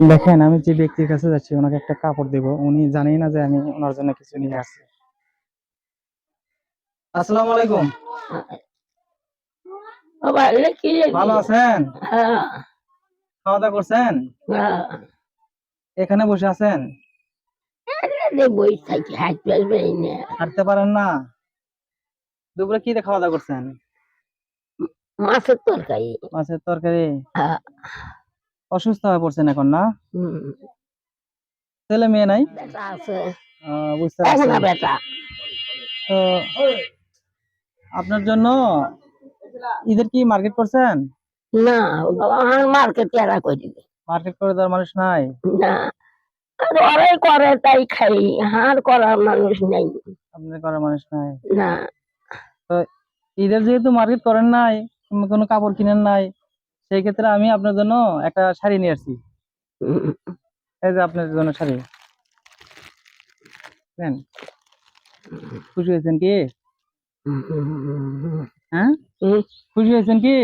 দেখেন, আমি যে ব্যক্তির কাছে যাচ্ছি ওনাকে একটা কাপড় দেব, উনি জানেই না যে আমি ওনার জন্য কিছু নিয়ে আসছি। আসসালামু আলাইকুম। বাবা এলে কি রে ভালো আছেন? হ্যাঁ খাওয়া দাওয়া করছেন? হ্যাঁ এখানে বসে আছেন? রে বই থাকি হাত পারবে না হাঁটতে পারেন না? দুপুরে কি দিয়ে খাওয়া দাওয়া করছেন? মাছের তরকারি মাছের তরকারি। হ্যাঁ অসুস্থ হয়ে পড়ছেন এখন, না? হুম, ছেলে মেয়ে নাই? বেটা আছে বুঝতে এখন পারছি। না বেটা তো আপনার জন্য ঈদের কি মার্কেট করছেন? না বাবা আমার মার্কেট এরা করি মার্কেট করে দেওয়ার মানুষ নাই? না আর ওরাই করে তাই খাই হার করার মানুষ নেই আপনার করার মানুষ নাই? না তো ঈদের যেহেতু মার্কেট করেন নাই, কোনো কাপড় কিনেন নাই, সেই ক্ষেত্রে আমি আপনার জন্য একটা শাড়ি নিয়ে আসছি। হুম, এই যে আপনার জন্য শাড়ি। নেন। খুশি হয়েছেন কি? হুম, হুম, হ্যাঁ, হুম, খুশি হয়েছেন কি?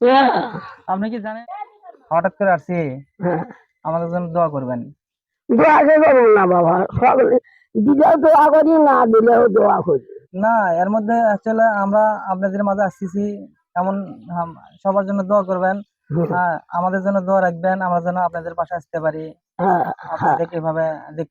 হ্যাঁ, আপনি কি জানেন হঠাৎ করে আসছি? হ্যাঁ। আমাদের জন্য দোয়া করবেন। দোয়া কে করবো না বাবা সব দিলেও দোয়া করি না দিলেও দোয়া করি না, এর মধ্যে আসলে আমরা আপনাদের মাঝে আসতেছি, এমন সবার জন্য দোয়া করবেন। হুম, হ্যাঁ, আমাদের জন্য দোয়া রাখবেন, আমরা যেন আপনাদের পাশে আসতে পারি, হ্যাঁ হ্যাঁ আপনাদের এভাবে দেখতে